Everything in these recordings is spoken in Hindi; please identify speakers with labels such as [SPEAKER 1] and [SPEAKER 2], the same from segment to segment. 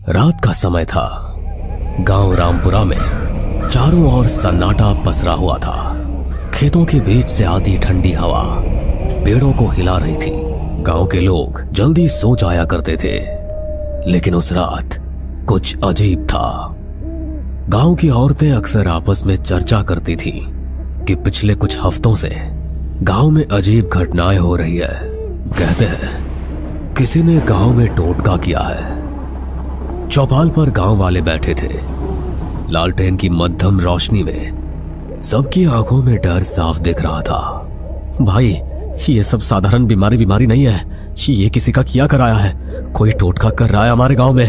[SPEAKER 1] रात का समय था। गांव रामपुरा में चारों ओर सन्नाटा पसरा हुआ था। खेतों के बीच से आती ठंडी हवा पेड़ों को हिला रही थी। गांव के लोग जल्दी सो जाया करते थे, लेकिन उस रात कुछ अजीब था। गांव की औरतें अक्सर आपस में चर्चा करती थीं कि पिछले कुछ हफ्तों से गांव में अजीब घटनाएं हो रही है। कहते हैं किसी ने गांव में टोटका किया है। चौपाल पर गांव वाले बैठे थे। लालटेन की मध्यम रोशनी में सबकी आंखों में डर साफ दिख रहा था। भाई, ये सब साधारण बीमारी नहीं है। ये किसी का किया कराया है। कोई टोटका कर रहा है हमारे गांव में।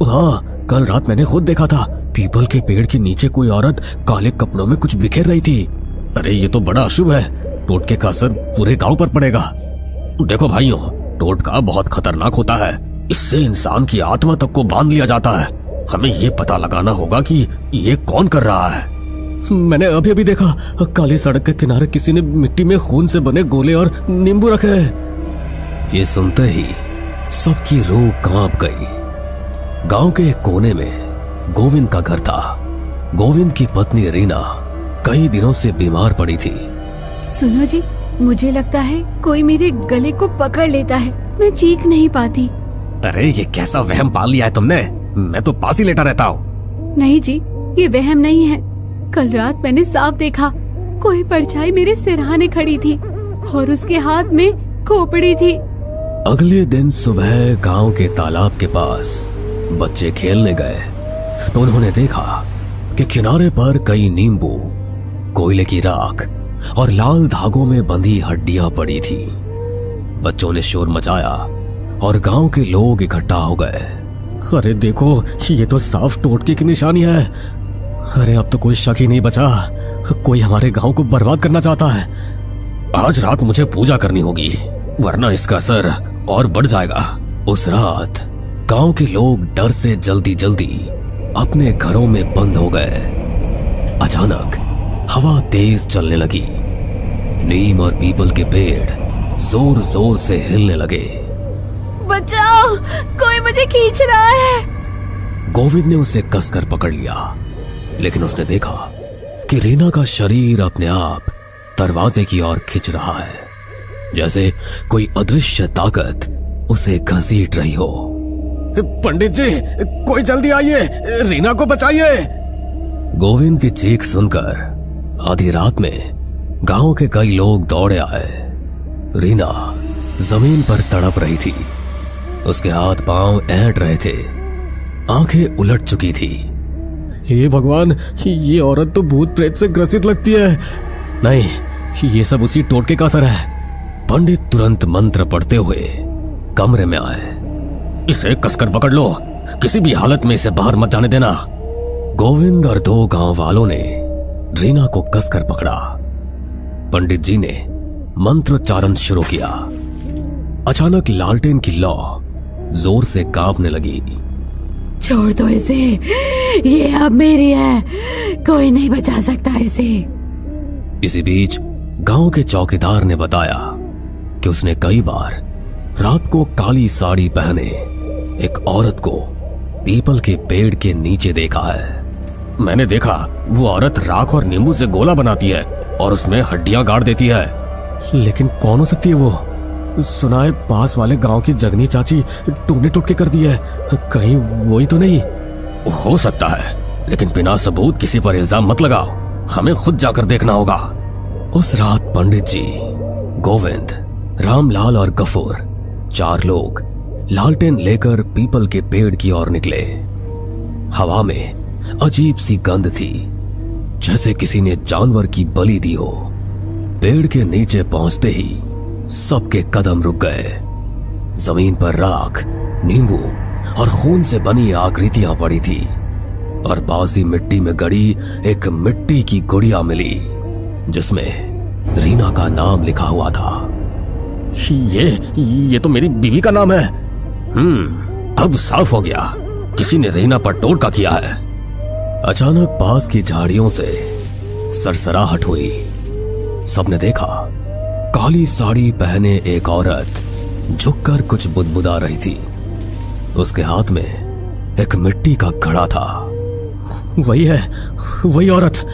[SPEAKER 1] हाँ, कल रात मैंने खुद देखा था। पीपल के पेड़ के नीचे कोई औरत काले कपड़ों में कुछ बिखेर रही थी। अरे ये तो बड़ा अशुभ है। टोटके का असर पूरे गांव पर पड़ेगा। देखो भाइयों, टोटका बहुत खतरनाक होता है। इससे इंसान की आत्मा तक को बांध लिया जाता है। हमें ये पता लगाना होगा कि ये कौन कर रहा है। मैंने अभी देखा, काली सड़क के किनारे किसी ने मिट्टी में खून से बने गोले और नींबू रखे हैं। ये सुनते ही सबकी रूह कांप गई। गांव के एक कोने में गोविंद का घर था। गोविंद की पत्नी रीना कई दिनों से बीमार पड़ी थी।
[SPEAKER 2] सुनो जी, मुझे लगता है कोई मेरे गले को पकड़ लेता है। मैं चीख नहीं पाती।
[SPEAKER 1] अरे ये कैसा वहम पाल लिया है तुमने? मैं तो पास ही लेटा रहता हूँ।
[SPEAKER 2] नहीं जी, ये वहम नहीं है। कल रात मैंने साफ देखा, कोई परछाई मेरे सिरहाने खड़ी थी और उसके हाथ में खोपड़ी थी।
[SPEAKER 1] अगले दिन सुबह गांव के तालाब के पास बच्चे खेलने गए तो उन्होंने देखा कि किनारे पर कई नींबू, कोयले की राख और लाल धागों में बंधी हड्डियां पड़ी थी। बच्चों ने शोर मचाया और गांव के लोग इकट्ठा हो गए। अरे देखो, ये तो साफ टोटके की निशानी है। अरे अब तो कोई शक ही नहीं बचा। कोई हमारे गांव को बर्बाद करना चाहता है। आज रात मुझे पूजा करनी होगी, वरना इसका असर और बढ़ जाएगा। उस रात गांव के लोग डर से जल्दी जल्दी अपने घरों में बंद हो गए। अचानक हवा तेज चलने लगी। नीम और पीपल के पेड़ जोर जोर से हिलने लगे।
[SPEAKER 2] बचाओ, कोई मुझे खींच रहा है।
[SPEAKER 1] गोविंद ने उसे कसकर पकड़ लिया, लेकिन उसने देखा कि रीना का शरीर अपने आप दरवाजे की ओर खिंच रहा है, जैसे कोई अदृश्य ताकत उसे घसीट रही हो। पंडित जी, कोई जल्दी आइए, रीना को बचाइए। गोविंद की चीख सुनकर आधी रात में गांव के कई लोग दौड़े आए। रीना जमीन पर तड़प रही थी। उसके हाथ पांव ऐंठ रहे थे, आंखें उलट चुकी थी। हे भगवान, ये औरत तो भूत प्रेत से ग्रसित लगती है। नहीं, ये सब उसी टोटके का असर है। पंडित तुरंत मंत्र पढ़ते हुए कमरे में आए। इसे कसकर पकड़ लो, किसी भी हालत में इसे बाहर मत जाने देना। गोविंद और दो गांव वालों ने रीना को कसकर पकड़ा। पंडित जी ने मंत्रोच्चारण शुरू किया। अचानक लालटेन की लौ जोर से कांपने लगी।
[SPEAKER 2] छोड़ दो इसे, ये अब मेरी है, कोई नहीं बचा सकता इसे।
[SPEAKER 1] इसी बीच गांव के चौकीदार ने बताया कि उसने कई बार रात को काली साड़ी पहने एक औरत को पीपल के पेड़ के नीचे देखा है। मैंने देखा, वो औरत राख और नींबू से गोला बनाती है और उसमें हड्डियां गाड़ देती है। लेकिन कौन हो सकती है वो? सुना है पास वाले गांव की जगनी चाची टूने टुटके कर दी है। कहीं वही तो नहीं? हो सकता है, लेकिन बिना सबूत किसी पर इल्जाम मत लगाओ। हमें खुद जाकर देखना होगा। उस रात पंडित जी, गोविंद, रामलाल और गफूर, चार लोग लालटेन लेकर पीपल के पेड़ की ओर निकले। हवा में अजीब सी गंध थी, जैसे किसी ने जानवर की बलि दी हो। पेड़ के नीचे पहुंचते ही सबके कदम रुक गए। जमीन पर राख, नींबू और खून से बनी आकृतियां पड़ी थी और बासी मिट्टी में गड़ी एक मिट्टी की गुड़िया मिली, जिसमें रीना का नाम लिखा हुआ था। ये तो मेरी बीवी का नाम है। अब साफ हो गया, किसी ने रीना पर टोटका किया है। अचानक पास की झाड़ियों से सरसराहट हुई। सबने देखा, काली साड़ी पहने एक औरत झुककर कुछ बुदबुदा रही थी। उसके हाथ में एक मिट्टी का घड़ा था। वही है, वही औरत।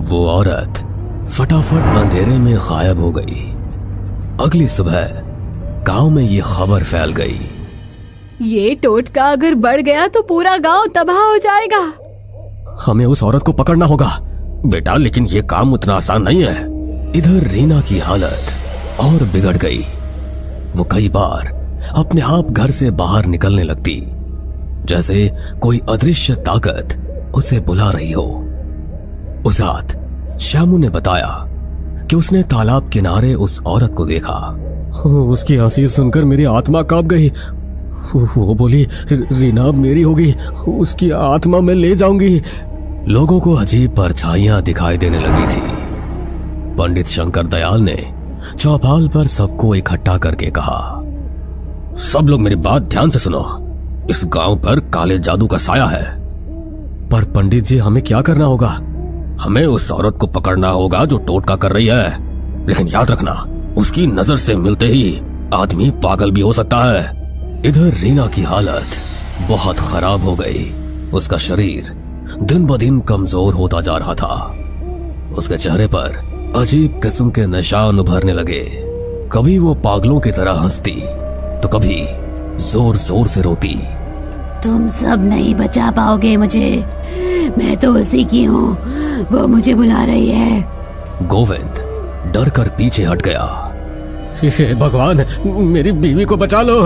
[SPEAKER 1] वो औरत फटाफट अंधेरे में गायब हो गई। अगली सुबह गांव में ये खबर फैल गई।
[SPEAKER 2] ये टोटका अगर बढ़ गया तो पूरा गांव तबाह हो जाएगा।
[SPEAKER 1] हमें उस औरत को पकड़ना होगा। बेटा, लेकिन ये काम उतना आसान नहीं है। इधर रीना की हालत और बिगड़ गई। वो कई बार अपने आप घर से बाहर निकलने लगती, जैसे कोई अदृश्य ताकत उसे बुला रही हो। उस रात श्यामू ने बताया कि उसने तालाब किनारे उस औरत को देखा। उसकी हंसी सुनकर मेरी आत्मा कांप गई। वो बोली, रीना अब मेरी होगी, उसकी आत्मा मैं ले जाऊंगी। लोगों को अजीब परछाइयां दिखाई देने लगी थी। पंडित शंकर दयाल ने चौपाल पर सबको इकट्ठा करके कहा, सब लोग मेरी बात ध्यान से सुनो। इस गांव पर काले जादू का साया है। पर पंडित जी, हमें क्या करना होगा? हमें उस औरत को पकड़ना होगा जो टोटका कर रही है। लेकिन याद रखना, उसकी नजर से मिलते ही आदमी पागल भी हो सकता है। इधर रीना की हालत बहुत खराब हो गई। उसका शरीर दिन ब दिन कमजोर होता जा रहा था। उसके चेहरे पर अजीब किस्म के निशान उभरने लगे। कभी वो पागलों की तरह हंसती तो कभी जोर जोर से रोती।
[SPEAKER 2] तुम सब नहीं बचा पाओगे मुझे, मैं तो उसी की हूँ, वो मुझे बुला रही है।
[SPEAKER 1] गोविंद डर कर पीछे हट गया। हे भगवान, मेरी बीवी को बचा लो।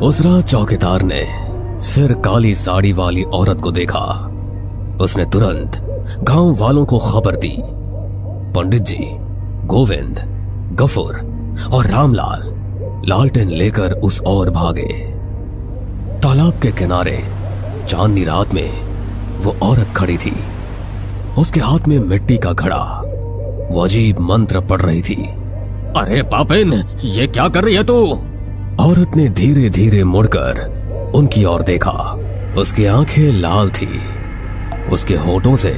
[SPEAKER 1] उस रात चौकीदार ने फिर काली साड़ी वाली औरत को देखा। उसने तुरंत गांव वालों को खबर दी। पंडित जी, गोविंद, गफूर और रामलाल लालटेन लेकर उस ओर भागे। तालाब के किनारे चांदनी रात में वो औरत खड़ी थी। उसके हाथ में मिट्टी का घड़ा। वो अजीब मंत्र पढ़ रही थी। अरे पापिन, ये क्या कर रही है तू? औरत ने धीरे धीरे मुड़कर उनकी ओर देखा। उसकी आंखें लाल थी। उसके होठों से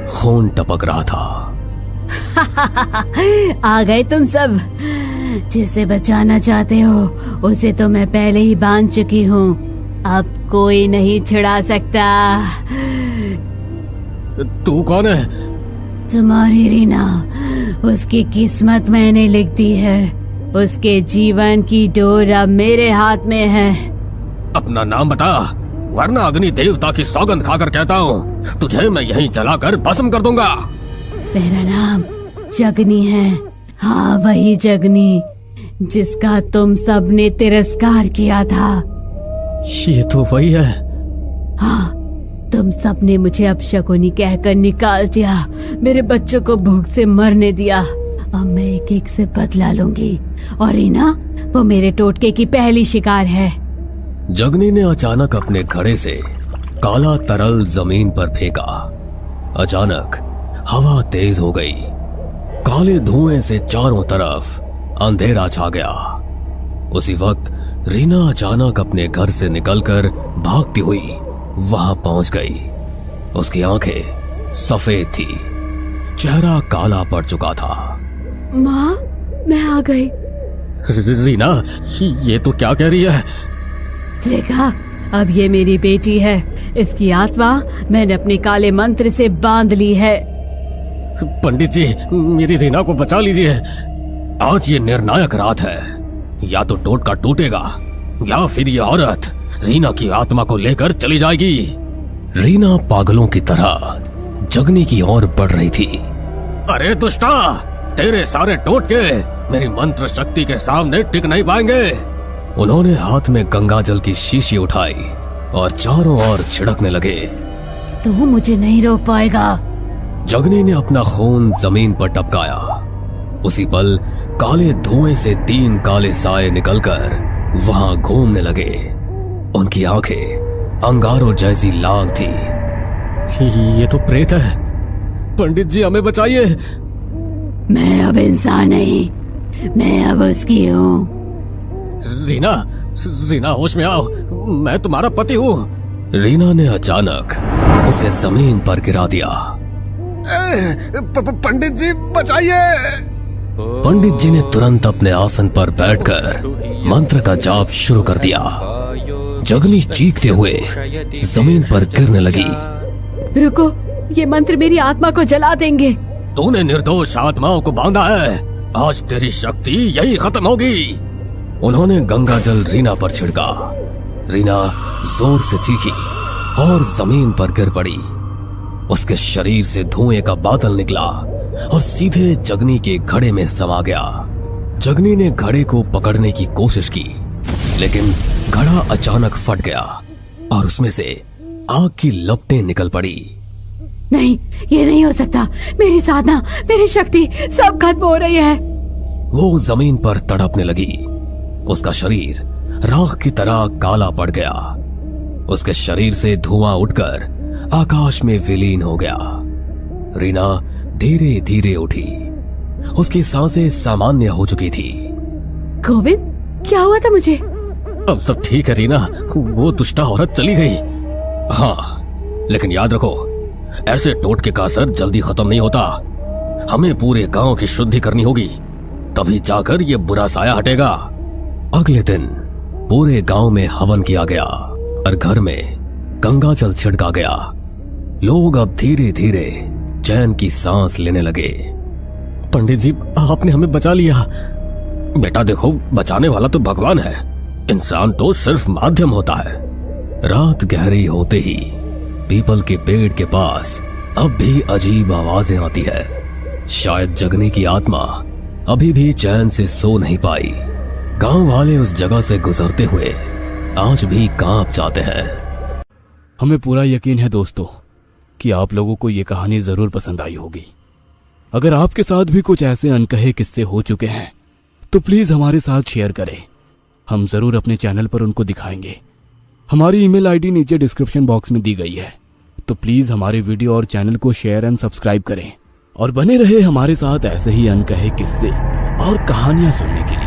[SPEAKER 1] खून टपक रहा था।
[SPEAKER 2] आ गए तुम सब। जिसे बचाना चाहते हो उसे तो मैं पहले ही बांध चुकी हूँ। अब कोई नहीं छुड़ा सकता।
[SPEAKER 1] तू कौन है?
[SPEAKER 2] तुम्हारी रीना, उसकी किस्मत मैंने लिख दी है। उसके जीवन की डोर अब मेरे हाथ में है।
[SPEAKER 1] अपना नाम बता, वरना अग्नि देवता की सौगंध खाकर कहता हूँ तुझे मैं यहीं जलाकर भस्म कर दूंगा।
[SPEAKER 2] मेरा नाम जगनी है। हाँ, वही जगनी जिसका तुम सब ने तिरस्कार किया था।
[SPEAKER 1] ये तो वही है।
[SPEAKER 2] हाँ, तुम सब ने मुझे अपशकुनी कहकर निकाल दिया, मेरे बच्चों को भूख से मरने दिया। अब मैं एक एक से बदला लूंगी। और रीना, वो मेरे टोटके की पहली शिकार है।
[SPEAKER 1] जगनी ने अचानक अपने घड़े से काला तरल जमीन पर फेंका। अचानक हवा तेज हो गई। काले धुएं से चारों तरफ अंधेरा छा गया। उसी वक्त रीना अचानक अपने घर से निकलकर भागती हुई वहां पहुंच गई। उसकी आंखें सफेद थी, चेहरा काला पड़ चुका था।
[SPEAKER 2] माँ, मैं आ गई।
[SPEAKER 1] रीना, ये तो क्या कह रही है?
[SPEAKER 2] देखा, अब ये मेरी बेटी है। इसकी आत्मा मैंने अपने काले मंत्र से बांध ली है।
[SPEAKER 1] पंडित जी, मेरी रीना को बचा लीजिए। आज ये निर्णायक रात है। या तो टोटका टूटेगा या फिर ये औरत रीना की आत्मा को लेकर चली जाएगी। रीना पागलों की तरह जगनी की ओर बढ़ रही थी। अरे दुष्टा, तेरे सारे टोटके मेरी मंत्र शक्ति के सामने टिक नहीं पाएंगे। उन्होंने हाथ में गंगा जल की शीशी उठाई और चारों ओर छिड़कने लगे।
[SPEAKER 2] तू मुझे नहीं रोक पाएगा।
[SPEAKER 1] जगनी ने अपना खून जमीन पर टपकाया। उसी पल काले धुएं से 3 काले साए निकलकर वहां घूमने लगे। उनकी आंखें अंगारों जैसी लाल थी। ये तो प्रेत है। पंडित जी, हमें बचाइए।
[SPEAKER 2] मैं अब इंसान नहीं, मैं अब उसकी हूँ।
[SPEAKER 1] रीना, रीना, होश में आओ, मैं तुम्हारा पति हूँ। रीना ने अचानक उसे जमीन पर गिरा दिया। पंडित जी, बचाइए। पंडित जी ने तुरंत अपने आसन पर बैठकर मंत्र का जाप शुरू कर दिया। जगनी चीखते हुए जमीन पर गिरने लगी।
[SPEAKER 2] रुको, ये मंत्र मेरी आत्मा को जला देंगे।
[SPEAKER 1] तूने निर्दोष आत्माओं को बांधा है, आज तेरी शक्ति यही खत्म होगी। उन्होंने गंगा जल रीना पर छिड़का। रीना जोर से चीखी और जमीन पर गिर पड़ी। उसके शरीर से धुएं का बादल निकला और सीधे जगनी के घड़े में समा गया। जगनी ने घड़े को पकड़ने की कोशिश की, लेकिन घड़ा अचानक फट गया और उसमें से आग की लपटें निकल पड़ी।
[SPEAKER 2] नहीं, ये नहीं हो सकता। मेरी साधना, मेरी शक्ति सब खत्म हो रही है।
[SPEAKER 1] वो जमीन पर तड़पने लगी। उसका शरीर राख की तरह काला पड़ गया। उसके शरीर से धुआं उठकर आकाश में विलीन हो गया। रीना धीरे धीरे उठी। उसकी सांसें सामान्य हो चुकी थी।
[SPEAKER 2] गोविंद, क्या हुआ था मुझे?
[SPEAKER 1] अब सब ठीक है रीना, वो दुष्टा औरत चली गई। हाँ, लेकिन याद रखो, ऐसे टोटके का असर जल्दी खत्म नहीं होता। हमें पूरे गांव की शुद्धि करनी होगी, तभी जाकर ये बुरा साया हटेगा। अगले दिन पूरे गांव में हवन किया गया और घर में गंगा जल छिड़का गया। लोग अब धीरे धीरे चैन की सांस लेने लगे। पंडित जी, आपने हमें बचा लिया। बेटा देखो, बचाने वाला तो भगवान है, इंसान तो सिर्फ माध्यम होता है। रात गहरी होते ही पीपल के पेड़ के पास अब भी अजीब आवाजें आती है। शायद जगनी की आत्मा अभी भी चैन से सो नहीं पाई। गांव वाले उस जगह से गुजरते हुए आज भी कांप जाते हैं।
[SPEAKER 3] हमें पूरा यकीन है दोस्तों कि आप लोगों को ये कहानी जरूर पसंद आई होगी। अगर आपके साथ भी कुछ ऐसे अनकहे किस्से हो चुके हैं तो प्लीज हमारे साथ शेयर करें। हम जरूर अपने चैनल पर उनको दिखाएंगे। हमारी ईमेल आईडी नीचे डिस्क्रिप्शन बॉक्स में दी गई है, तो प्लीज हमारे वीडियो और चैनल को शेयर एंड सब्सक्राइब करें और बने रहे हमारे साथ ऐसे ही अनकहे किस्से और कहानियां सुनने के लिए।